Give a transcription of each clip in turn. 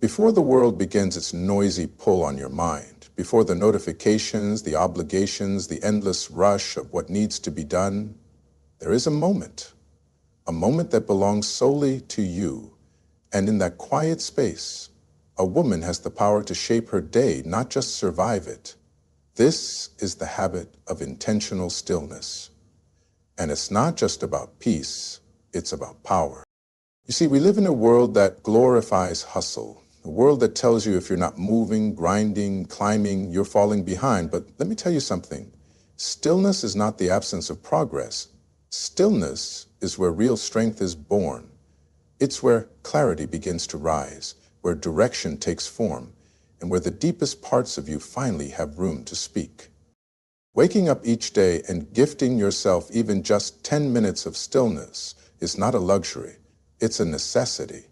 Before the world begins its noisy pull on your mind, before the notifications, the obligations, the endless rush of what needs to be done, there is a moment that belongs solely to you. And in that quiet space, a woman has the power to shape her day, not just survive it. This is the habit of intentional stillness. And it's not just about peace, it's about power. You see, we live in a world that glorifies hustle, a world that tells you if you're not moving, grinding, climbing, you're falling behind. But let me tell you something. Stillness is not the absence of progress. Stillness is where real strength is born. It's where clarity begins to rise, where direction takes form, and where the deepest parts of you finally have room to speak. Waking up each day and gifting yourself even just 10 minutes of stillness is not a luxury, it's a necessity.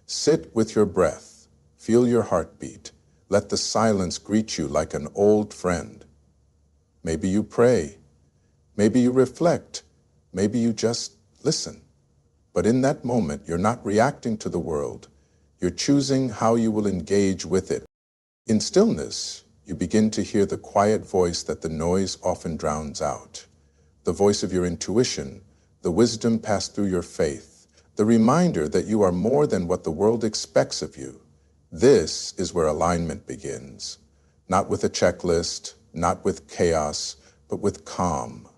Sit with your breath, feel your heartbeat, let the silence greet you like an old friend. Maybe you pray, maybe you reflect, maybe you just listen. But in that moment, you're not reacting to the world, you're choosing how you will engage with it. In stillness, you begin to hear the quiet voice that the noise often drowns out. The voice of your intuition, the wisdom passed through your faith, the reminder that you are more than what the world expects of you. This is where alignment begins. Not with a checklist, not with chaos, but with calm.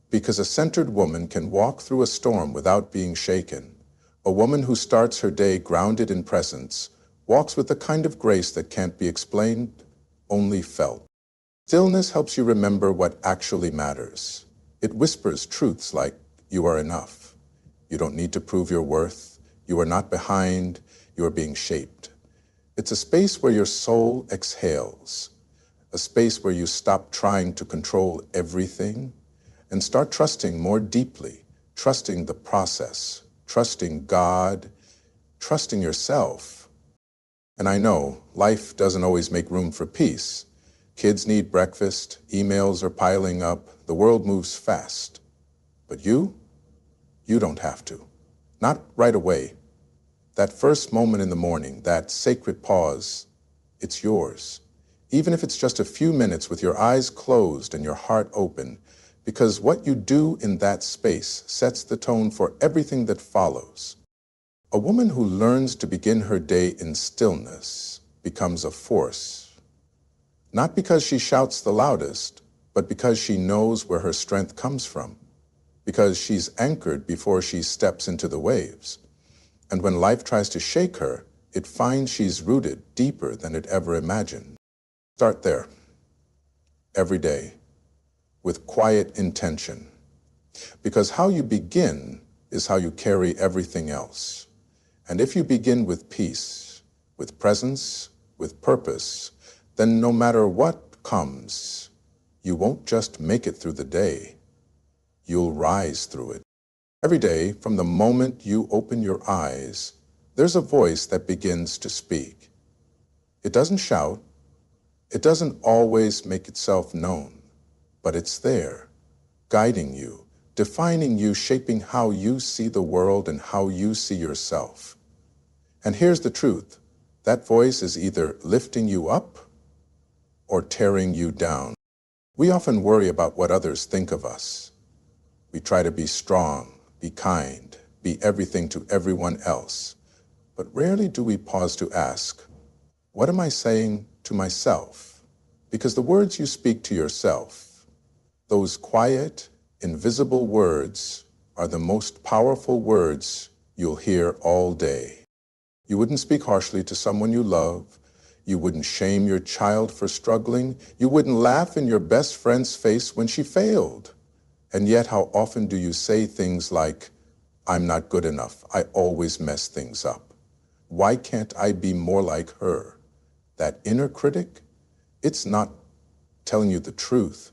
Because a centered woman can walk through a storm without being shaken. A woman who starts her day grounded in presence walks with a kind of grace that can't be explained, only felt. Stillness helps you remember what actually matters. It whispers truths like, you are enough. You don't need to prove your worth. You are not behind. You are being shaped. It's a space where your soul exhales, a space where you stop trying to control everything and start trusting more deeply, trusting the process, trusting God, trusting yourself. And I know life doesn't always make room for peace. Kids need breakfast, emails are piling up, the world moves fast. But you don't have to. Not right away. That first moment in the morning, that sacred pause, it's yours. Even if it's just a few minutes with your eyes closed and your heart open, because what you do in that space sets the tone for everything that follows. A woman who learns to begin her day in stillness becomes a force. Not because she shouts the loudest, but because she knows where her strength comes from. Because she's anchored before she steps into the waves. And when life tries to shake her, it finds she's rooted deeper than it ever imagined. Start there, every day, with quiet intention. Because how you begin is how you carry everything else. And if you begin with peace, with presence, with purpose, then no matter what comes, you won't just make it through the day. You'll rise through it. Every day, from the moment you open your eyes, there's a voice that begins to speak. It doesn't shout. It doesn't always make itself known, but it's there, guiding you, defining you, shaping how you see the world and how you see yourself. And here's the truth. That voice is either lifting you up or tearing you down. We often worry about what others think of us. We try to be strong, be kind, be everything to everyone else. But rarely do we pause to ask, what am I saying to myself? Because the words you speak to yourself, those quiet, invisible words, are the most powerful words you'll hear all day. You wouldn't speak harshly to someone you love. You wouldn't shame your child for struggling. You wouldn't laugh in your best friend's face when she failed. And yet, how often do you say things like, I'm not good enough. I always mess things up. Why can't I be more like her? That inner critic, it's not telling you the truth.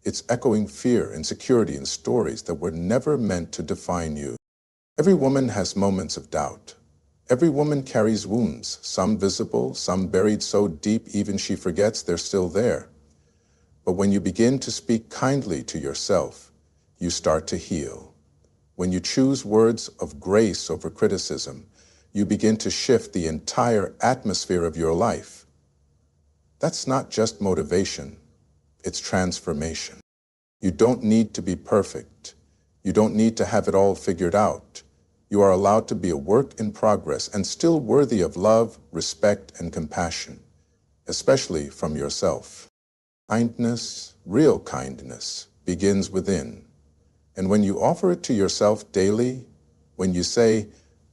It's echoing fear, insecurity, and stories that were never meant to define you. Every woman has moments of doubt. Every woman carries wounds, some visible, some buried so deep even she forgets they're still there. But when you begin to speak kindly to yourself, you start to heal. When you choose words of grace over criticism, you begin to shift the entire atmosphere of your life. That's not just motivation, it's transformation. You don't need to be perfect. You don't need to have it all figured out. You are allowed to be a work in progress and still worthy of love, respect, and compassion, especially from yourself. Kindness, real kindness, begins within. And when you offer it to yourself daily, when you say,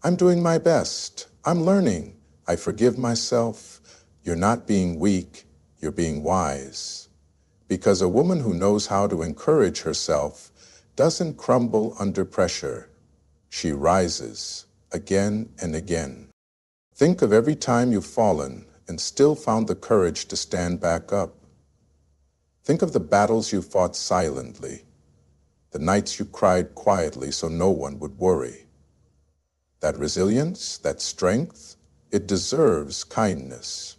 I'm doing my best, I'm learning, I forgive myself, you're not being weak, you're being wise. Because a woman who knows how to encourage herself doesn't crumble under pressure. She rises again and again. Think of every time you've fallen and still found the courage to stand back up. Think of the battles you fought silently, the nights you cried quietly so no one would worry. That resilience, that strength, it deserves kindness.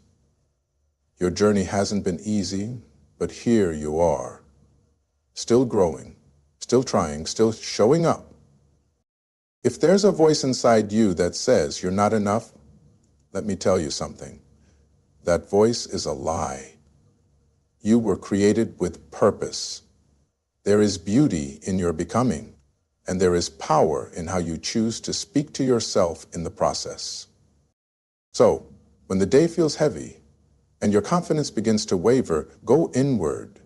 Your journey hasn't been easy, but here you are, still growing, still trying, still showing up. If there's a voice inside you that says you're not enough, let me tell you something. That voice is a lie. You were created with purpose. There is beauty in your becoming, and there is power in how you choose to speak to yourself in the process. So, when the day feels heavy and your confidence begins to waver, go inward.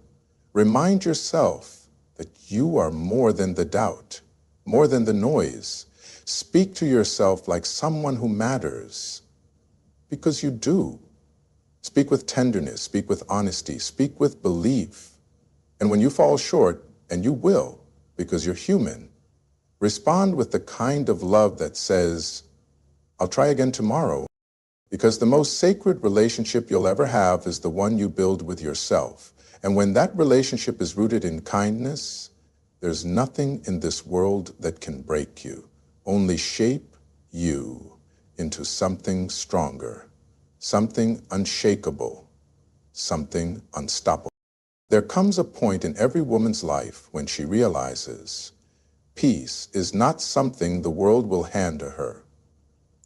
Remind yourself that you are more than the doubt, more than the noise. Speak to yourself like someone who matters, because you do. Speak with tenderness, speak with honesty, speak with belief. And when you fall short, and you will, because you're human, respond with the kind of love that says, I'll try again tomorrow. Because the most sacred relationship you'll ever have is the one you build with yourself. And when that relationship is rooted in kindness, there's nothing in this world that can break you, only shape you into something stronger, something unshakable, something unstoppable. There comes a point in every woman's life when she realizes peace is not something the world will hand to her.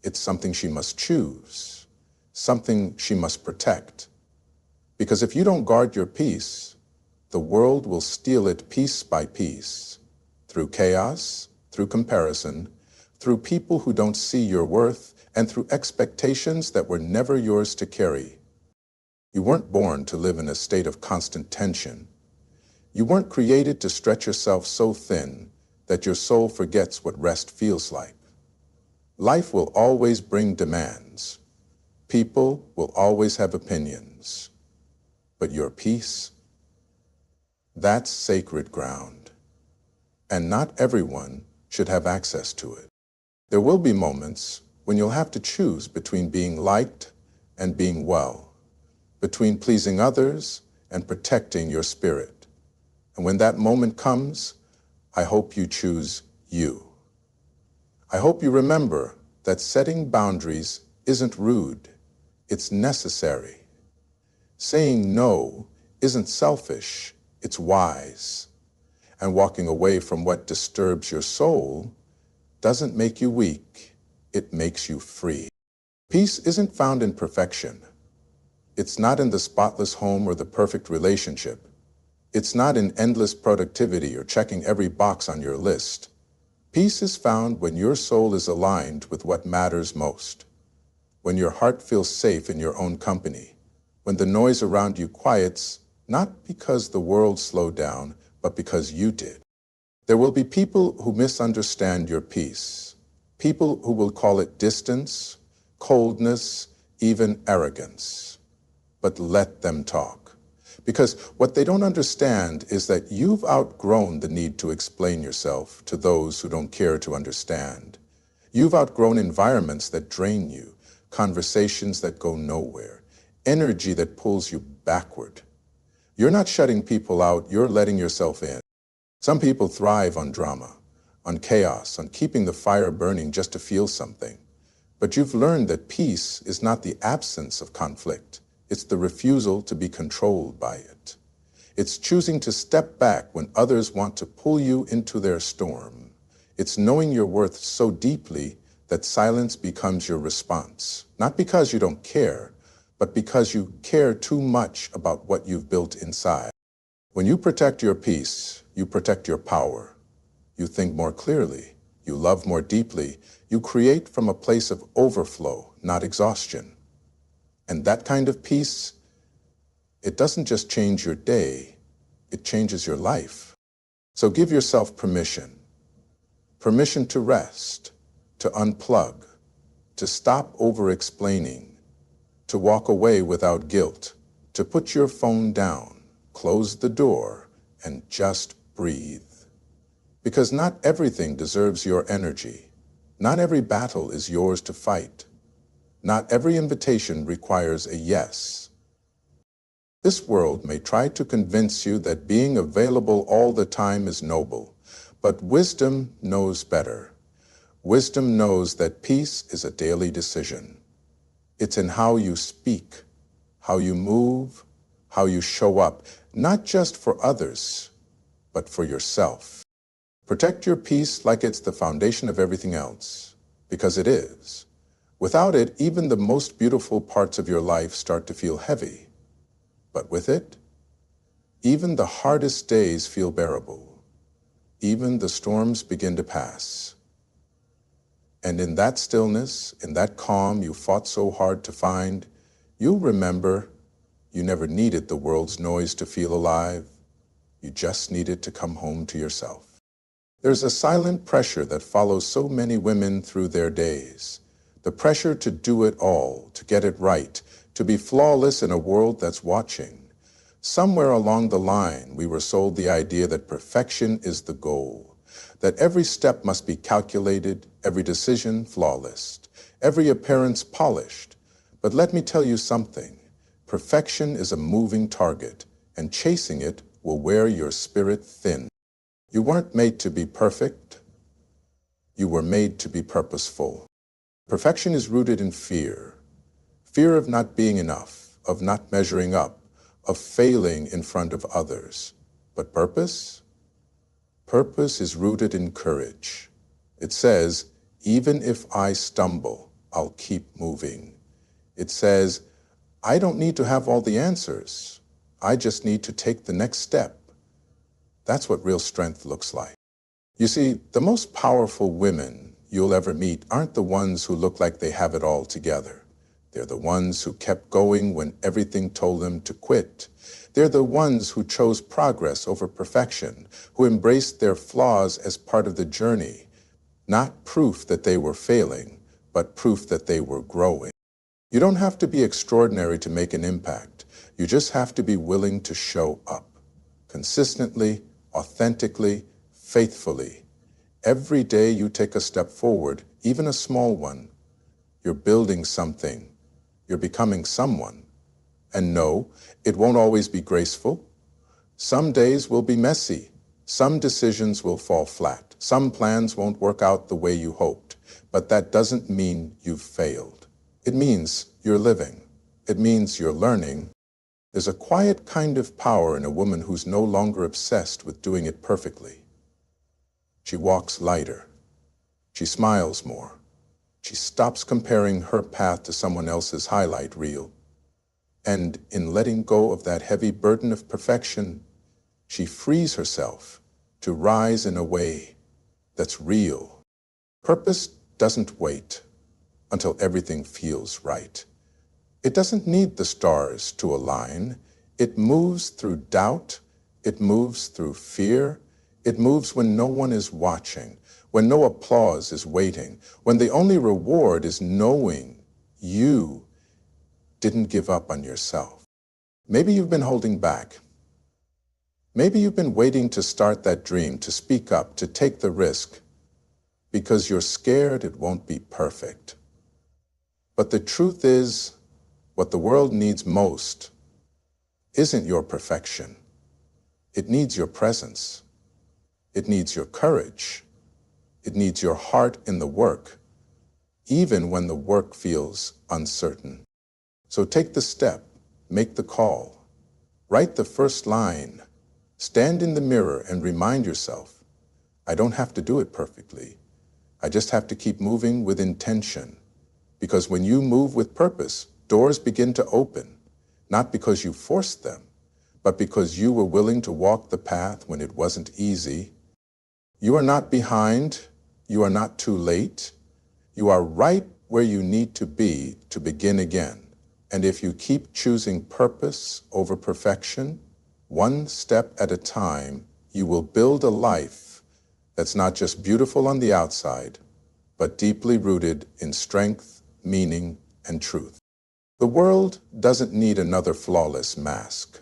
It's something she must choose, something she must protect. Because if you don't guard your peace, the world will steal it piece by piece, through chaos, through comparison, through people who don't see your worth, and through expectations that were never yours to carry. You weren't born to live in a state of constant tension. You weren't created to stretch yourself so thin that your soul forgets what rest feels like. Life will always bring demands. People will always have opinions. But your peace, that's sacred ground. And not everyone should have access to it. There will be moments when you'll have to choose between being liked and being well, between pleasing others and protecting your spirit. And when that moment comes, I hope you choose you. I hope you remember that setting boundaries isn't rude, it's necessary. Saying no isn't selfish, it's wise. And walking away from what disturbs your soul doesn't make you weak, it makes you free. Peace isn't found in perfection. It's not in the spotless home or the perfect relationship. It's not in endless productivity or checking every box on your list. Peace is found when your soul is aligned with what matters most, when your heart feels safe in your own company, when the noise around you quiets, not because the world slowed down, but because you did. There will be people who misunderstand your peace, people who will call it distance, coldness, even arrogance. But let them talk. Because what they don't understand is that you've outgrown the need to explain yourself to those who don't care to understand. You've outgrown environments that drain you, conversations that go nowhere, energy that pulls you backward. You're not shutting people out, you're letting yourself in. Some people thrive on drama, on chaos, on keeping the fire burning just to feel something. But you've learned that peace is not the absence of conflict. It's the refusal to be controlled by it. It's choosing to step back when others want to pull you into their storm. It's knowing your worth so deeply that silence becomes your response, not because you don't care, but because you care too much about what you've built inside. When you protect your peace, you protect your power. You think more clearly, you love more deeply, you create from a place of overflow, not exhaustion. And that kind of peace, it doesn't just change your day, it changes your life. So give yourself permission. Permission to rest, to unplug, to stop over-explaining, to walk away without guilt, to put your phone down, close the door, and just breathe. Because not everything deserves your energy. Not every battle is yours to fight. Not every invitation requires a yes. This world may try to convince you that being available all the time is noble, but wisdom knows better. Wisdom knows that peace is a daily decision. It's in how you speak, how you move, how you show up, not just for others, but for yourself. Protect your peace like it's the foundation of everything else, because it is. Without it, even the most beautiful parts of your life start to feel heavy. But with it, even the hardest days feel bearable. Even the storms begin to pass. And in that stillness, in that calm you fought so hard to find, you'll remember you never needed the world's noise to feel alive. You just needed to come home to yourself. There's a silent pressure that follows so many women through their days. The pressure to do it all, to get it right, to be flawless in a world that's watching. Somewhere along the line, we were sold the idea that perfection is the goal, that every step must be calculated, every decision flawless, every appearance polished. But let me tell you something. Perfection is a moving target, and chasing it will wear your spirit thin. You weren't made to be perfect. You were made to be purposeful. Perfection is rooted in fear. Fear of not being enough, of not measuring up, of failing in front of others. But purpose? Purpose is rooted in courage. It says, even if I stumble, I'll keep moving. It says, I don't need to have all the answers. I just need to take the next step. That's what real strength looks like. You see, the most powerful women you'll ever meet aren't the ones who look like they have it all together. They're the ones who kept going when everything told them to quit. They're the ones who chose progress over perfection, who embraced their flaws as part of the journey, not proof that they were failing, but proof that they were growing. You don't have to be extraordinary to make an impact. You just have to be willing to show up, consistently, authentically, faithfully. Every day you take a step forward, even a small one, you're building something. You're becoming someone. And no, it won't always be graceful. Some days will be messy. Some decisions will fall flat. Some plans won't work out the way you hoped. But that doesn't mean you've failed. It means you're living. It means you're learning. There's a quiet kind of power in a woman who's no longer obsessed with doing it perfectly. She walks lighter. She smiles more. She stops comparing her path to someone else's highlight reel. And in letting go of that heavy burden of perfection, she frees herself to rise in a way that's real. Purpose doesn't wait until everything feels right. It doesn't need the stars to align. It moves through doubt. It moves through fear. It moves when no one is watching, when no applause is waiting, when the only reward is knowing you didn't give up on yourself. Maybe you've been holding back. Maybe you've been waiting to start that dream, to speak up, to take the risk, because you're scared it won't be perfect. But the truth is, what the world needs most isn't your perfection. It needs your presence. It needs your courage. It needs your heart in the work, even when the work feels uncertain. So take the step, make the call, write the first line, stand in the mirror and remind yourself, I don't have to do it perfectly. I just have to keep moving with intention. Because when you move with purpose, doors begin to open, not because you forced them, but because you were willing to walk the path when it wasn't easy. You are not behind. You are not too late. You are right where you need to be to begin again. And if you keep choosing purpose over perfection, one step at a time, you will build a life that's not just beautiful on the outside, but deeply rooted in strength, meaning, and truth. The world doesn't need another flawless mask.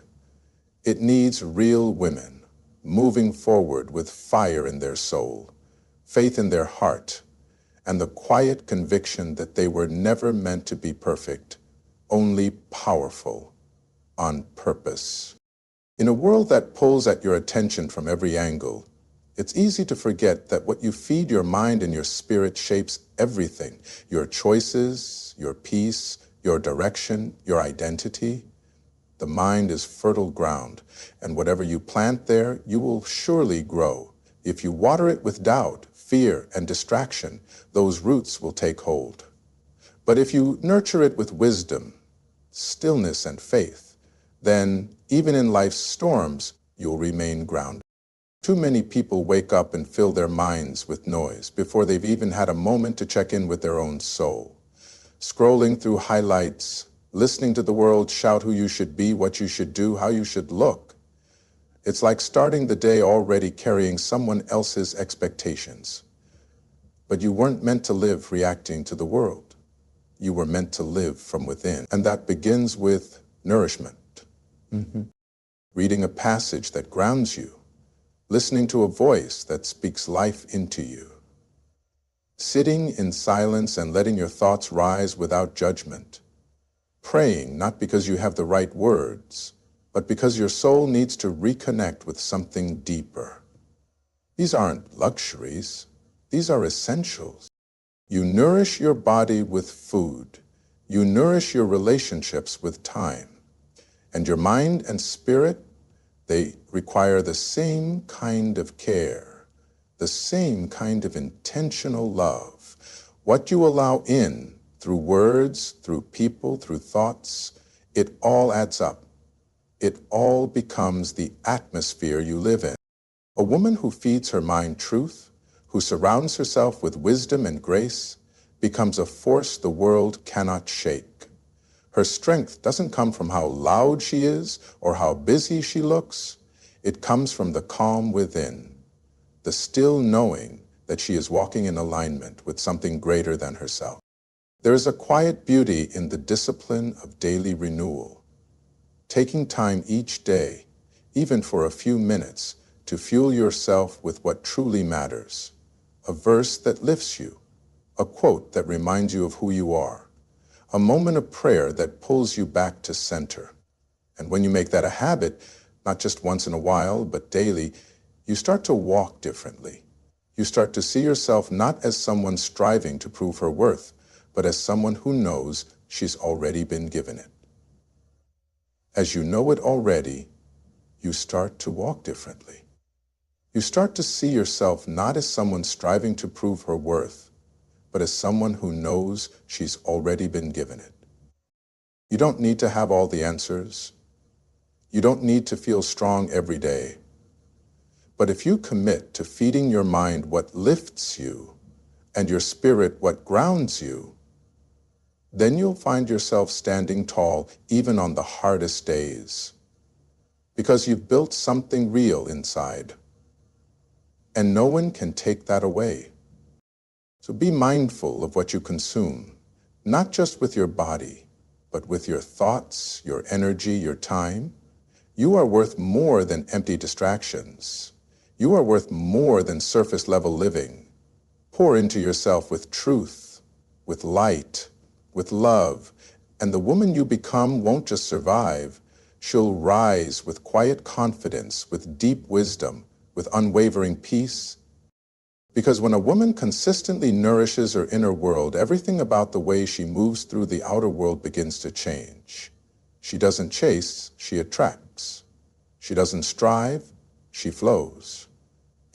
It needs real women, moving forward with fire in their soul, faith in their heart, and the quiet conviction that they were never meant to be perfect, only powerful, on purpose. In a world that pulls at your attention from every angle, it's easy to forget that what you feed your mind and your spirit shapes everything: your choices, your peace, your direction, your identity. The mind is fertile ground, and whatever you plant there, you will surely grow. If you water it with doubt, fear, and distraction, those roots will take hold. But if you nurture it with wisdom, stillness, and faith, then even in life's storms, you'll remain grounded. Too many people wake up and fill their minds with noise before they've even had a moment to check in with their own soul. Scrolling through highlights, listening to the world shout who you should be, what you should do, how you should look. It's like starting the day already carrying someone else's expectations. But you weren't meant to live reacting to the world. You were meant to live from within. And that begins with nourishment. Reading a passage that grounds you, listening to a voice that speaks life into you, sitting in silence and letting your thoughts rise without judgment, praying not because you have the right words, but because your soul needs to reconnect with something deeper. These aren't luxuries. These are essentials. You nourish your body with food. You nourish your relationships with time. And your mind and spirit, they require the same kind of care, the same kind of intentional love. What you allow in through words, through people, through thoughts, it all adds up. It all becomes the atmosphere you live in. A woman who feeds her mind truth, who surrounds herself with wisdom and grace, becomes a force the world cannot shake. Her strength doesn't come from how loud she is or how busy she looks. It comes from the calm within, the still knowing that she is walking in alignment with something greater than herself. There is a quiet beauty in the discipline of daily renewal, taking time each day, even for a few minutes, to fuel yourself with what truly matters. A verse that lifts you, a quote that reminds you of who you are, a moment of prayer that pulls you back to center. And when you make that a habit, not just once in a while, but daily, you start to walk differently. You start to see yourself not as someone striving to prove her worth, but as someone who knows she's already been given it. As you know it already, you start to walk differently. You start to see yourself not as someone striving to prove her worth, but as someone who knows she's already been given it. You don't need to have all the answers. You don't need to feel strong every day. But if you commit to feeding your mind what lifts you and your spirit what grounds you, then you'll find yourself standing tall even on the hardest days, because you've built something real inside, and no one can take that away. So be mindful of what you consume, not just with your body, but with your thoughts, your energy, your time. You are worth more than empty distractions. You are worth more than surface-level living. Pour into yourself with truth, with light, with love, and the woman you become won't just survive. She'll rise with quiet confidence, with deep wisdom, with unwavering peace. Because when a woman consistently nourishes her inner world, everything about the way she moves through the outer world begins to change. She doesn't chase, she attracts. She doesn't strive, she flows.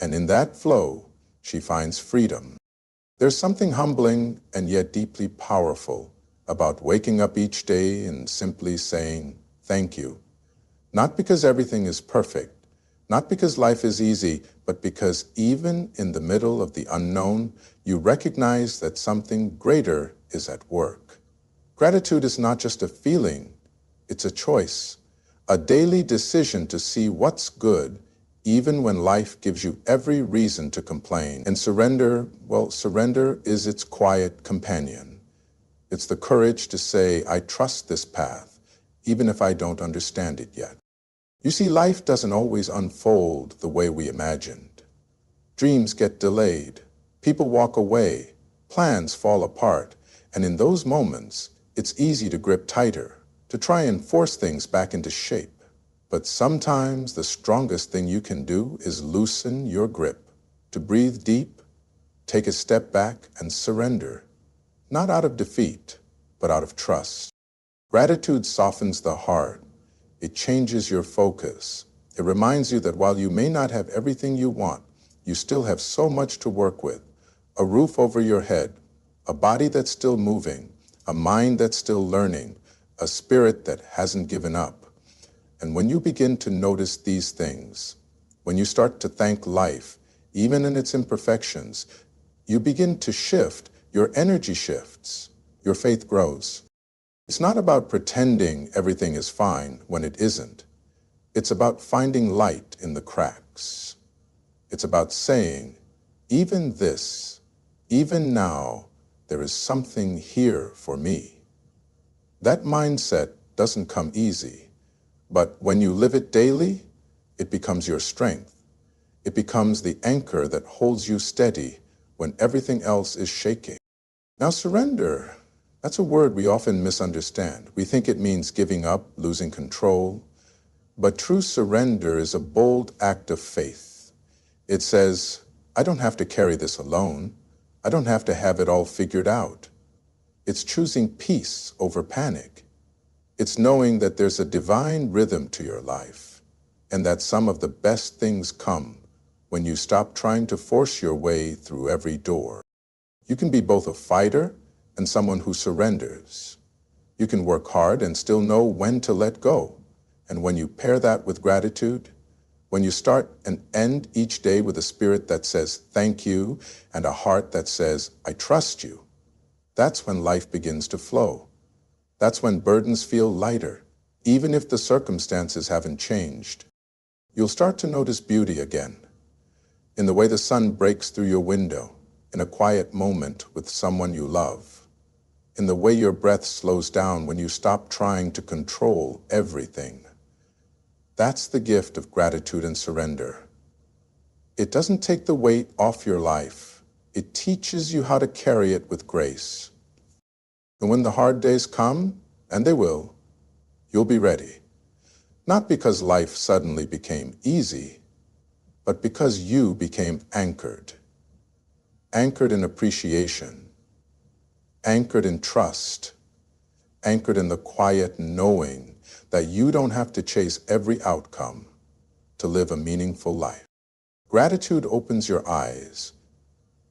And in that flow, she finds freedom. There's something humbling and yet deeply powerful about waking up each day and simply saying, thank you. Not because everything is perfect, not because life is easy, but because even in the middle of the unknown, you recognize that something greater is at work. Gratitude is not just a feeling, it's a choice, a daily decision to see what's good, even when life gives you every reason to complain. And surrender, well, surrender is its quiet companion. It's the courage to say, I trust this path, even if I don't understand it yet. You see, life doesn't always unfold the way we imagined. Dreams get delayed, people walk away, plans fall apart, and in those moments, it's easy to grip tighter, to try and force things back into shape. But sometimes the strongest thing you can do is loosen your grip, to breathe deep, take a step back, and surrender, not out of defeat, but out of trust. Gratitude softens the heart. It changes your focus. It reminds you that while you may not have everything you want, you still have so much to work with. A roof over your head, a body that's still moving, a mind that's still learning, a spirit that hasn't given up. And when you begin to notice these things, when you start to thank life, even in its imperfections, you begin to shift, your energy shifts, your faith grows. It's not about pretending everything is fine when it isn't. It's about finding light in the cracks. It's about saying, even this, even now, there is something here for me. That mindset doesn't come easy, but when you live it daily, it becomes your strength. It becomes the anchor that holds you steady when everything else is shaking. Now, surrender, that's a word we often misunderstand. We think it means giving up, losing control. But true surrender is a bold act of faith. It says, I don't have to carry this alone. I don't have to have it all figured out. It's choosing peace over panic. It's knowing that there's a divine rhythm to your life, and that some of the best things come when you stop trying to force your way through every door. You can be both a fighter and someone who surrenders. You can work hard and still know when to let go. And when you pair that with gratitude, when you start and end each day with a spirit that says thank you and a heart that says I trust you, that's when life begins to flow. That's when burdens feel lighter, even if the circumstances haven't changed. You'll start to notice beauty again, in the way the sun breaks through your window, in a quiet moment with someone you love, in the way your breath slows down when you stop trying to control everything. That's the gift of gratitude and surrender. It doesn't take the weight off your life. It teaches you how to carry it with grace. And when the hard days come, and they will, you'll be ready. Not because life suddenly became easy, but because you became anchored. Anchored in appreciation, anchored in trust, anchored in the quiet knowing that you don't have to chase every outcome to live a meaningful life. Gratitude opens your eyes,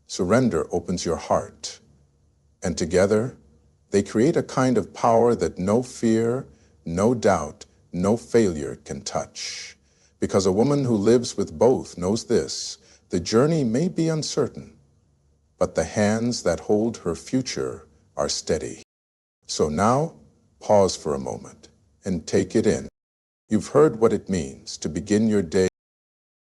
surrender opens your heart, and together they create a kind of power that no fear, no doubt, no failure can touch. Because a woman who lives with both knows this: the journey may be uncertain, but the hands that hold her future are steady. So now, pause for a moment and take it in. You've heard what it means to begin your day